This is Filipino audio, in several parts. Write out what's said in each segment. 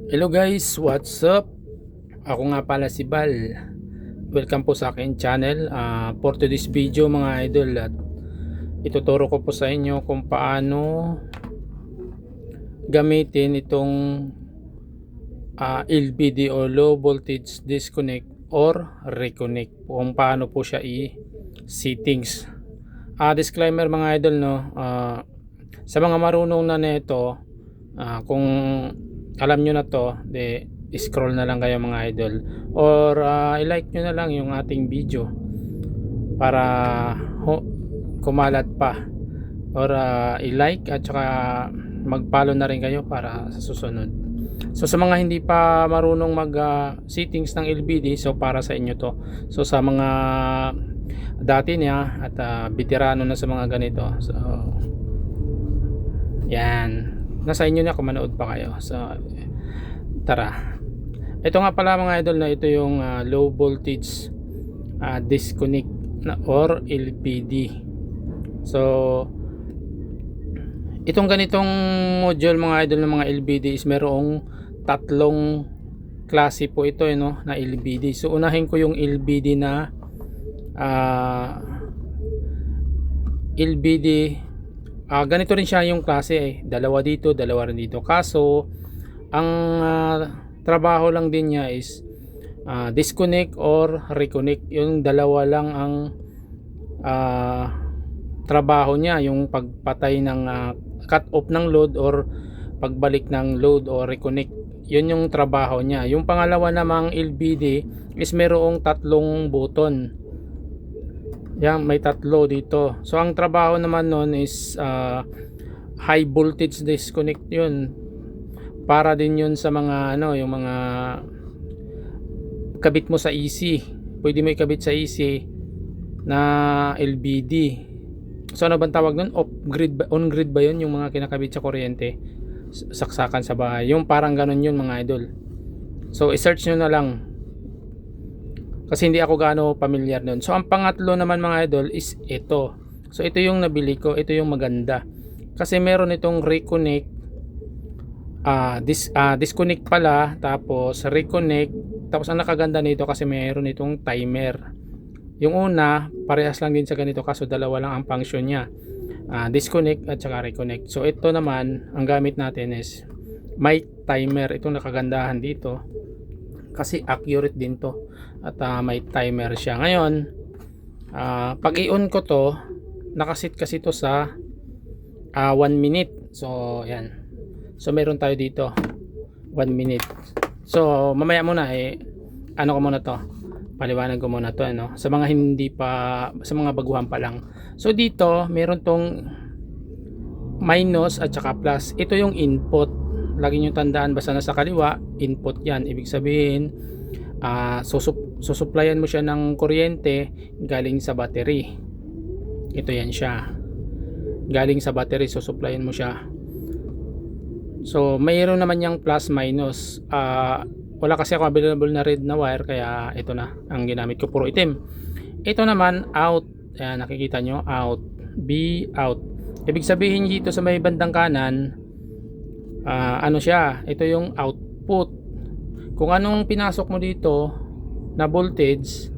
Hello guys, what's up? Ako nga pala si Bal. Welcome po sa akin channel. For today's video mga idol, at ituturo ko po sa inyo kung paano gamitin itong LVD o low voltage disconnect or reconnect. Kung paano po siya i-settings. Disclaimer mga idol, no, sa mga marunong na nito, kung alam nyo na to, scroll na lang kayo mga idol, or i-like nyo na lang yung ating video para kumalat pa, or i-like at saka mag-follow na rin kayo para sa susunod. So sa mga hindi pa marunong mag settings ng LVD, so para sa inyo to. So sa mga dati niya at veterano na sa mga ganito, so yan, nasa inyo na kung manood pa kayo. So tara, ito nga pala mga idol, na ito yung low voltage disconnect or LVD. So itong ganitong module mga idol ng mga LVD is merong tatlong klase po ito, no, na LVD. So unahin ko yung LVD na LVD. Ganito rin siya yung klase, dalawa dito, dalawa rin dito. Kaso ang trabaho lang din niya is disconnect or reconnect. Yung dalawa lang ang trabaho niya, yung pagpatay ng cut off ng load or pagbalik ng load or reconnect. Yun yung trabaho niya. Yung pangalawa namang LVD is merong tatlong button. Yan, may tatlo dito. So ang trabaho naman nun is high voltage disconnect yun. Para din yun sa mga yung mga kabit mo sa EC. Pwede mo ikabit sa EC na LVD. So ano bang tawag nun? Off grid ba, on grid ba yun? Yung mga kinakabit sa kuryente, saksakan sa bahay. Yung parang ganun yun mga idol. So i-search nyo na lang, kasi hindi ako gaano familiar nun. So ang pangatlo naman mga idol is ito. So ito yung nabili ko. Ito yung maganda, kasi meron itong reconnect, disconnect pala, tapos reconnect. Tapos ang nakaganda nito kasi meron itong timer. Yung una parehas lang din sa ganito, kaso dalawa lang ang function niya, disconnect at saka reconnect. So ito naman ang gamit natin is may timer. Itong nakagandahan dito kasi accurate din to, at may timer siya. Ngayon pag i-on ko to, nakasit kasi to sa 1 minute. So yan, so meron tayo dito 1 minute. So mamaya muna ano ko muna to, paliwanag ko muna to, sa mga hindi pa, sa mga baguhan pa lang. So dito meron tong minus at saka plus. Ito yung input. Lagi nyo tandaan, basta nasa kaliwa, input yan. Ibig sabihin susuplayan mo siya ng kuryente galing sa battery. Ito yan siya, galing sa battery, susuplayan mo siya. So mayroon naman yung plus minus. Wala kasi ako available na red na wire, kaya ito na ang ginamit ko, puro itim. Ito naman out. Ayan, nakikita nyo, out, B out. Ibig sabihin dito sa may bandang kanan, ano siya, ito yung output. Kung anong pinasok mo dito na voltage,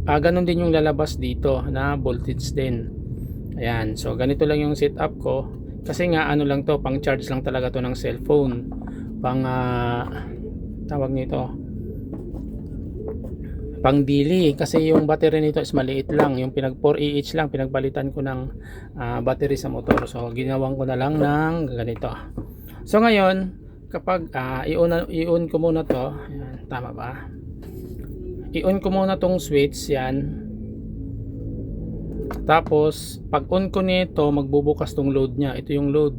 ganun din yung lalabas dito na voltage din. Ayan, so ganito lang yung setup ko. Kasi nga ano lang to, pang charge lang talaga to ng cellphone. Pang tawag nito, pang daily, kasi yung battery nito is maliit lang. Yung pinag 4Ah lang, pinagpalitan ko ng battery sa motor. So ginawan ko na lang ng ganito. So ngayon, kapag i-on ko muna to, yan, tama ba? I-on ko muna tong switch, yan. Tapos pag on ko nito, magbubukas tong load niya. Ito yung load.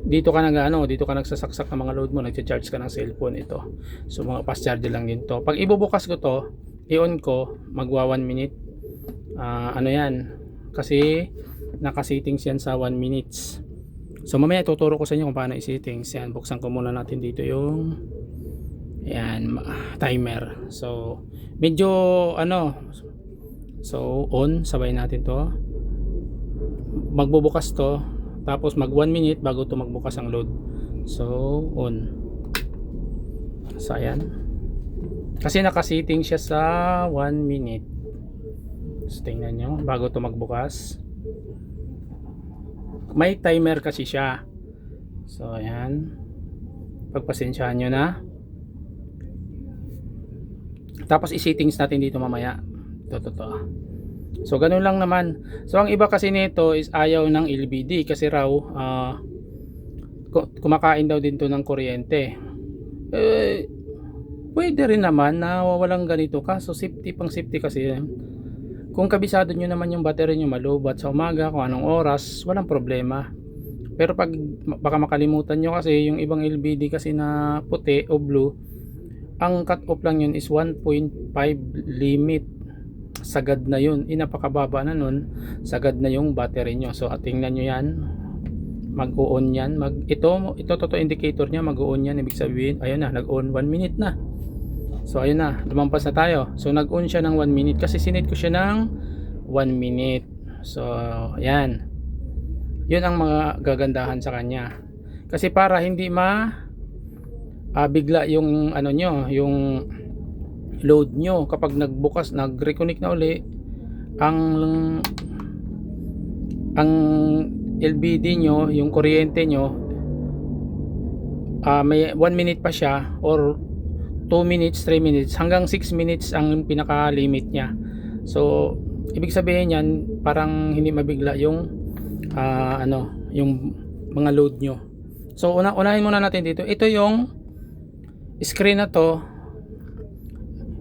Dito ka dito ka nagsasaksak ng mga load mo, nagcha-charge ka ng cellphone. Ito, so mga fast charger lang din to. Pag ibubukas ko to, i-on ko, magwa 1 minute. Ano yan, kasi naka-settings yan sa 1 minutes. So mamaya tuturo ko sa inyo kung paano i-settings yan. Buksan ko muna natin dito yung timer. So medyo so on, sabay natin to, magbubukas to, tapos mag 1 minute bago to magbukas ang load. So on. So ayan, kasi nakasetting siya sa 1 minute. So tingnan nyo bago to magbukas, may timer kasi siya. So ayan, pagpasensyahan nyo na. Tapos i-settings natin dito mamaya. Ito. So ganun lang naman. So ang iba kasi nito is ayaw ng LBD kasi raw kumakain daw din to ng kuryente. Pwede rin naman na walang ganito, kaso pang safety kasi. Kung kabisado nyo naman yung battery nyo malubat sa umaga kung anong oras, walang problema. Pero pag baka makalimutan nyo kasi yung ibang LBD kasi na puti o blue, ang cut off lang yun is 1.5 limit. Sagad na yun, napakababa na nun, sagad na yung battery nyo. So tingnan nyo yan, mag-on yan, ito indicator nya, mag-on yan. Ibig sabihin, ayun na, nag-on 1 minute na. So ayun na, lumampas na tayo. So nag-on siya ng 1 minute kasi sinet ko siya ng 1 minute. So ayan, yun ang mga gagandahan sa kanya. Kasi para hindi bigla yung ano nyo, yung load nyo kapag nagbukas, nag-reconnect na uli ang LBD nyo, yung kuryente nyo, may 1 minute pa siya, or 2 minutes, 3 minutes, hanggang 6 minutes ang pinaka limit nya. So ibig sabihin yan, parang hindi mabigla yung yung mga load nyo. So unahin muna natin dito, ito yung screen na to.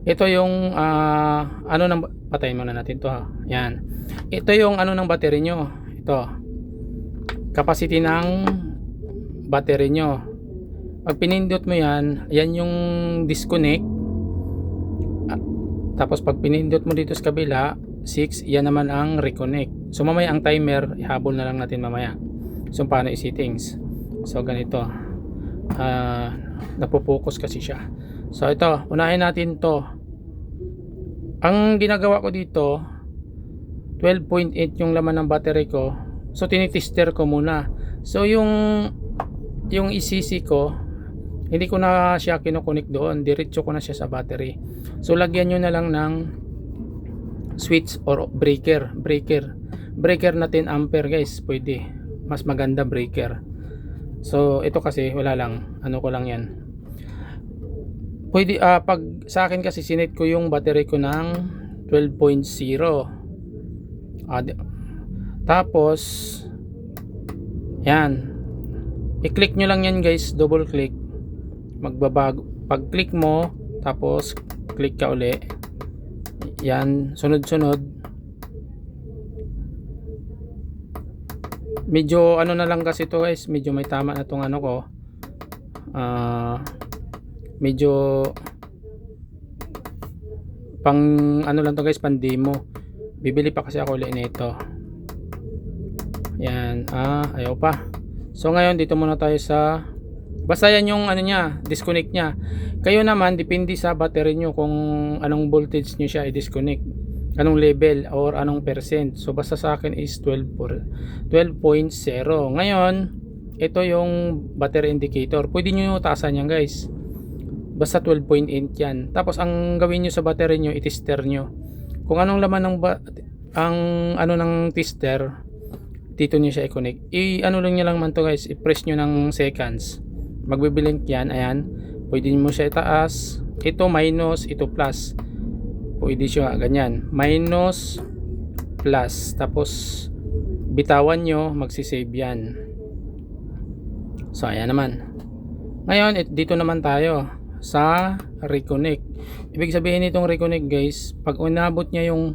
Ito yung patayin muna natin to, ha. Yan, ito yung ng battery nyo. Ito capacity ng battery nyo. Pag pinindot mo yan, yan yung disconnect. Tapos pag pinindot mo dito sa kabila 6, yan naman ang reconnect. So mamaya ang timer ihabol na lang natin mamaya. So paano i-settings. So ganito, napopokus kasi siya. So ito, unahin natin to. Ang ginagawa ko dito, 12.8 yung laman ng battery ko. So tinitester ko muna. So yung ECC ko, hindi ko na siya kinukunik doon, diretso ko na siya sa battery. So lagyan nyo na lang ng switch or breaker na 10 ampere guys, pwede, mas maganda breaker. So ito kasi wala lang, ko lang yan. Pwede, pag sa akin kasi sinet ko yung battery ko ng 12.0. Tapos yan, i-click nyo lang yan guys, double click, magbabago. Pag click mo, tapos click ka uli, yan, sunod-sunod. Medyo na lang kasi to guys, medyo may tama na tong ko, medyo pang lang to guys, pang demo. Bibili pa kasi ako ulit nito. Yan, ayaw pa. So ngayon dito muna tayo sa, basta yan yung nya, disconnect nya. Kayo naman, depende sa battery nyo kung anong voltage nyo siya i-disconnect, anong level or anong percent. So basta sa akin is 12.0. Ngayon ito yung battery indicator, pwede nyo taasan yan guys, basta 12.8 yan. Tapos ang gawin nyo sa battery nyo, i-tester nyo kung anong laman ng ng tester. Dito nyo siya i-connect, lang nyo lang man to guys, i-press nyo ng seconds, magbiblink yan. Ayan, pwede mo siya itaas, ito minus, ito plus, pwede siya ganyan, minus, plus, tapos bitawan nyo, magsisave yan. So ayan naman. Ngayon dito naman tayo sa reconnect. Ibig sabihin nitong reconnect guys, pag unabot niya yung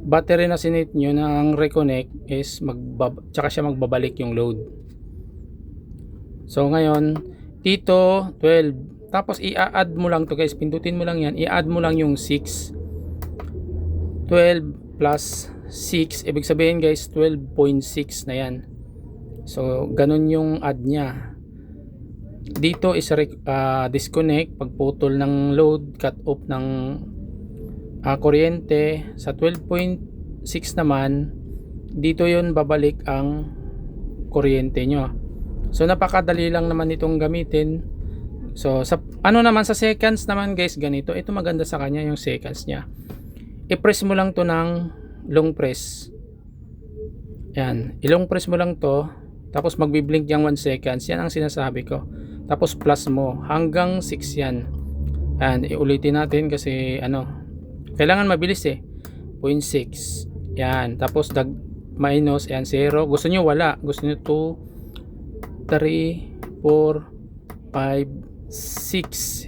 battery na sinet nyo ng reconnect is tsaka siya magbabalik yung load. So ngayon dito 12, tapos i-add mo lang to guys, pindutin mo lang yan, i-add mo lang yung 6. 12 plus 6, ibig sabihin guys 12.6 na yan. So ganun yung add nya. Dito is disconnect, pagputol ng load, cut off ng kuryente. Sa 12.6 naman, dito yun babalik ang kuryente nyo. So napakadali lang naman itong gamitin. So sa ano naman sa seconds naman guys, ganito. Ito maganda sa kanya yung seconds niya. I-press mo lang to ng long press. Yan, ilong press mo lang to. Tapos magbi-blink yung 1 seconds. Yan ang sinasabi ko. Tapos plus mo hanggang 6 yan. Yan, iulitin natin kasi ano, kailangan mabilis eh. 0.6. Yan, tapos minus, yan 0. Gusto nyo wala. Gusto nyo 2, 3, 4, 5, 6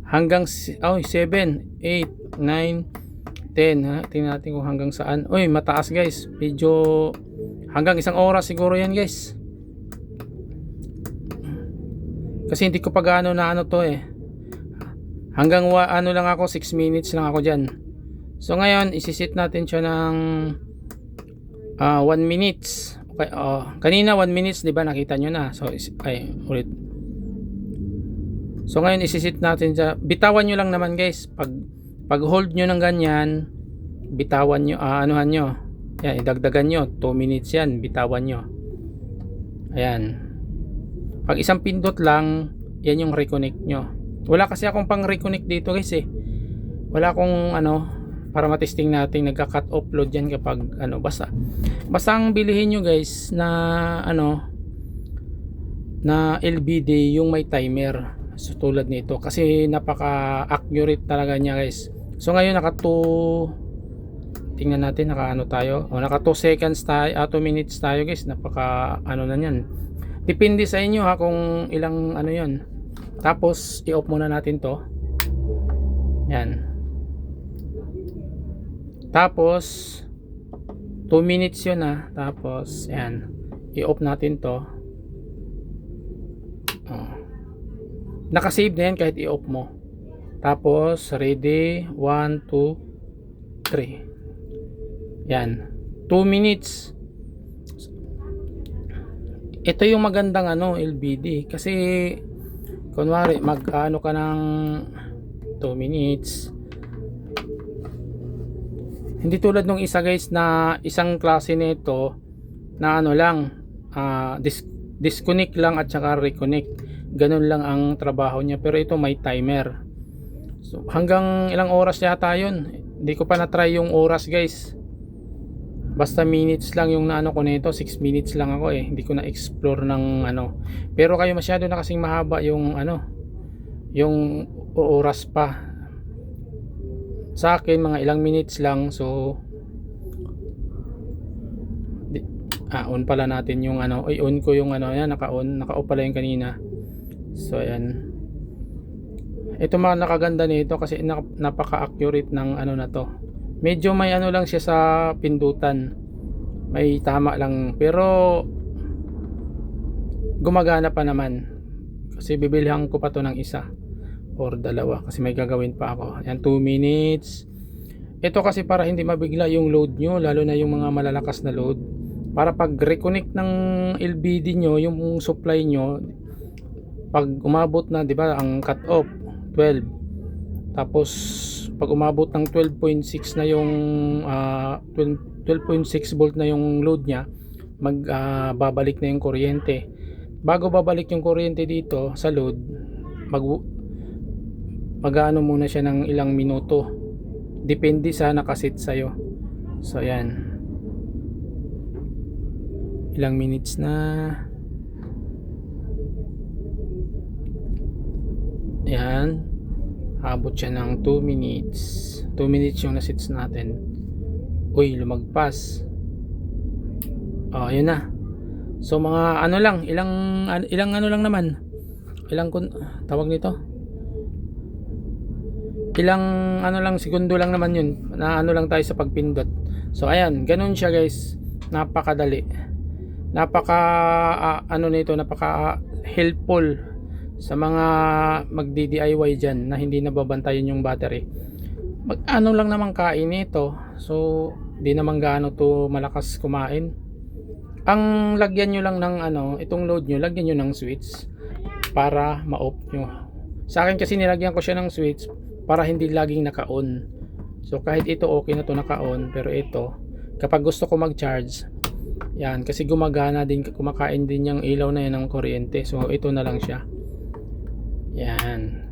hanggang 7, 8, 9, 10 ha? Tingnan natin kung hanggang saan. Uy, mataas guys. Medyo hanggang 1 oras siguro yan guys. Kasi hindi ko pa gaano na ano to eh. Hanggang ano lang ako, 6 minutes lang ako dyan. So ngayon, isisit natin siya ng 1 minutes. Okay, kanina 1 minutes, di ba nakita nyo na. So, ulit. So ngayon, isisit natin siya. Bitawan nyo lang naman guys. Pag hold nyo ng ganyan, bitawan nyo, anuhan nyo. Yan, idagdagan nyo. 2 minutes yan, bitawan nyo. Ayan. Pag isang pindot lang, yan yung reconnect nyo. Wala kasi akong pang reconnect dito guys eh. Wala akong ano, para matesting natin nagka-cut off load yan kapag ano, basta ang bilihin nyo guys na ano, na LBD yung may timer. So tulad nito kasi napaka accurate talaga niya guys. So ngayon naka 2, tingnan natin naka ano tayo, naka 2 seconds tayo, 2 minutes tayo guys. Napaka ano na yan, depende sa inyo ha kung ilang ano yon. Tapos i-off muna natin to. Yan. Tapos 2 minutes yun ha. Tapos yan, i-off natin to. Nakasave na yan kahit i-off mo. Tapos ready, 1, 2, 3. Yan, 2 minutes. Ito yung magandang ano, LBD kasi kunwari mag ano ka ng 2 minutes. Hindi tulad nung isa guys na isang klase nito na ano lang, disconnect lang at saka reconnect. Ganun lang ang trabaho niya, pero ito may timer. So hanggang ilang oras yata yun. Hindi ko pa na-try yung oras guys. Basta minutes lang yung naano ko nito. 6 minutes lang ako eh. Hindi ko na-explore ng ano. Pero kayo masyado na kasing mahaba yung ano, yung oras pa. Sa akin mga ilang minutes lang. So on pala natin yung ano. Ay, on ko yung ano. Yan, naka-off pala yung kanina. So ayan. Ito mga nakaganda nito kasi napaka-accurate ng ano na to. Medyo may ano lang siya sa pindutan. May tama lang. Pero gumagana pa naman. Kasi bibilihan ko pa to ng isa or dalawa kasi may gagawin pa ako. Ayan, 2 minutes. Ito kasi para hindi mabigla yung load nyo, lalo na yung mga malalakas na load. Para pag reconnect ng LBD nyo, yung supply nyo, pag umabot na, di ba, ang cut off 12. Tapos pag umabot ng 12.6 na yung 12.6 volt na yung load niya, babalik na yung kuryente. Bago babalik yung kuryente dito sa load, mag-ano muna siya ng ilang minuto. Depende sa nakasit sa'yo. So ayan, ilang minutes na. Ayan, abot siya ng 2 minutes. 2 minutes yung nasits natin. Uy, lumagpas. Ayun na. So mga ano lang, ilang ano lang naman. Tawag nito? Ilang ano lang, segundo lang naman yun. Na ano lang tayo sa pagpindot. So ayan, ganun siya guys. Napakadali. Ano nito, napaka helpful sa mga magdi-DIY dyan na hindi nababantayan yung battery. Ano lang naman kain ito. So di naman gaano to malakas kumain. Ang lagyan nyo lang ng ano, itong load nyo, lagyan nyo ng switch para ma-off nyo. Sa akin kasi nilagyan ko siya ng switch para hindi laging naka-on. So kahit ito okay na to naka-on, pero ito kapag gusto ko mag-charge, Yan, kasi gumagana din, kumakain din yung ilaw na yan ng kuryente. So ito na lang siya. Yan.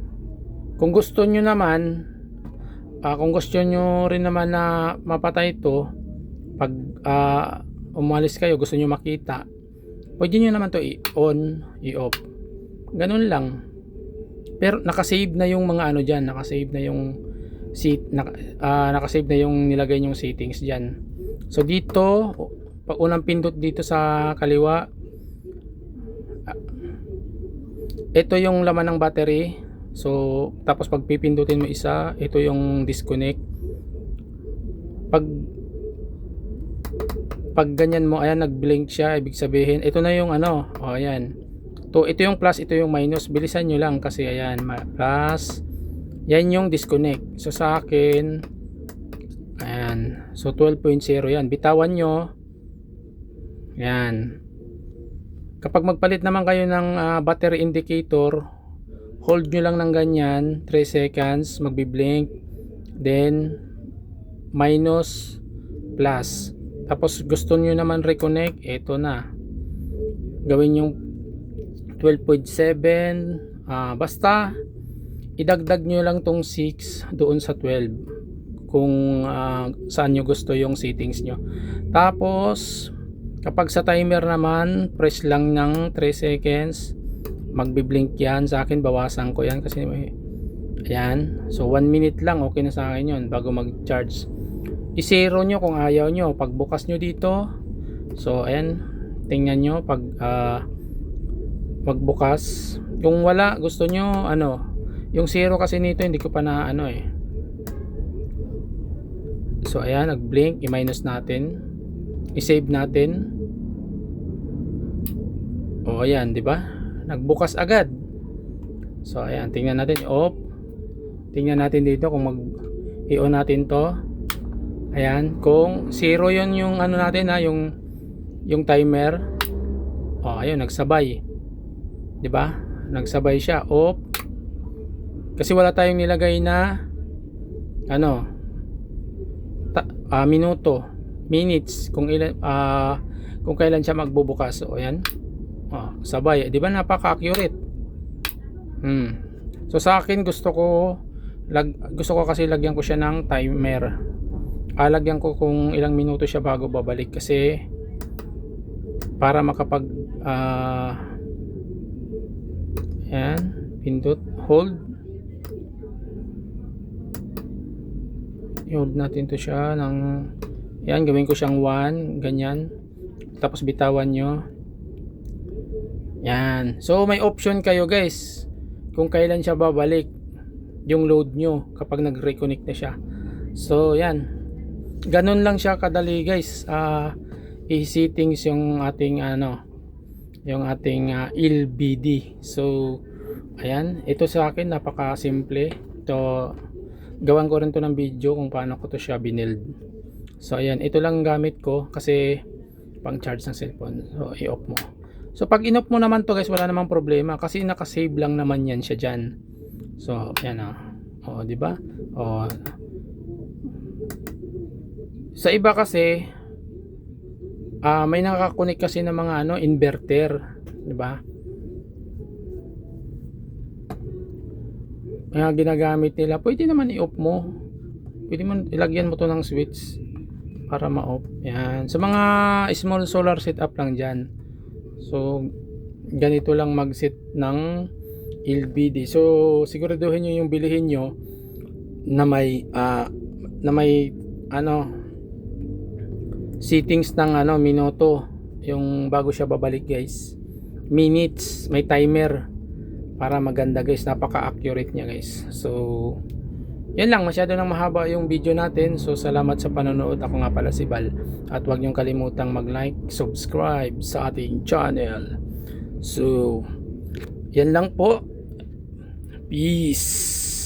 Kung gusto nyo naman, kung gusto nyo rin naman na mapatay ito, pag umalis kayo, gusto nyo makita, pwede nyo naman to i-on, i-off. Ganun lang. Pero nakasave na yung mga ano dyan, nakasave na yung nakasave na yung nilagay yung settings dyan. So dito, pag unang pindot dito sa kaliwa, ito yung laman ng battery. So tapos pag pipindutin mo isa, ito yung disconnect. Pag ganyan mo, ayan, nag-blink siya, ibig sabihin ito na yung ano, ayan. Ito yung plus, ito yung minus. Bilisan nyo lang kasi ayan, plus, yan yung disconnect. So sa akin, ayan, so 12.0 yan. Bitawan nyo. Yan. Kapag magpalit naman kayo ng battery indicator, hold nyo lang ng ganyan 3 seconds, magbi-blink, then minus, plus. Tapos gusto nyo naman reconnect, ito na. Gawin yung 12.7, basta idagdag nyo lang tong 6 doon sa 12 kung saan nyo gusto yung settings nyo. Tapos kapag sa timer naman, press lang ng 3 seconds, magbi-blink yan. Sa akin bawasan ko yan kasi ayan, so 1 minute lang, okay na sa akin yun bago mag-charge. I-zero nyo kung ayaw nyo. Pagbukas nyo dito, so ayan, tingnan nyo pag magbukas. Kung wala, gusto nyo ano, yung zero kasi nito hindi ko pa na ano eh. So ayan, nag-blink, i-minus natin, i-save natin. O ayan, di ba? Nagbukas agad. So ayan, tingnan natin off. Tingnan natin dito kung i-on natin to. Ayan, kung zero yon yung ano natin yung timer. O ayun, nagsabay. 'Di ba? Nagsabay siya, off. Kasi wala tayong nilagay na ano minuto, minutes kung ilan kung kailan siya magbubukas. So ayan. Sabay, 'di ba? Napaka-accurate. So sa akin gusto ko kasi lagyan ko siya ng timer. Lagyan ko kung ilang minuto siya bago babalik kasi para makapag ayan, pindot, hold natin to siya ng ayan, gawin ko siyang 1, ganyan, tapos bitawan nyo. Yan. So may option kayo guys kung kailan siya babalik yung load nyo kapag nag-reconnect na siya. So yan. Ganun lang siya kadali guys. I-settings yung ating LBD. So ayan, ito sa akin napaka-simple. Ito gawan ko rin to ng video kung paano ko to siya binild. So ayan, ito lang gamit ko kasi pang charge ng cellphone. So i-off mo. So pag in-off mo naman to guys, wala namang problema kasi naka-save lang naman yan siya diyan. So ayan di ba? Sa iba kasi may nakakonek kasi ng mga inverter, di ba? Kaya ginagamit nila, pwede naman i-off mo. Pwede mo ilagyan mo to ng switch para ma-off. Yan. Sa mga small solar setup lang diyan. So ganito lang mag-set ng LBD. So siguraduhin niyo yung bilihin niyo na may settings ng minuto yung bago siya babalik guys, minutes, may timer para maganda guys, napaka-accurate niya guys. So yan lang, masyado nang mahaba yung video natin. So salamat sa panonood. Ako nga pala si Bal at huwag niyong kalimutang mag-like, subscribe sa ating channel. So yan lang po, peace.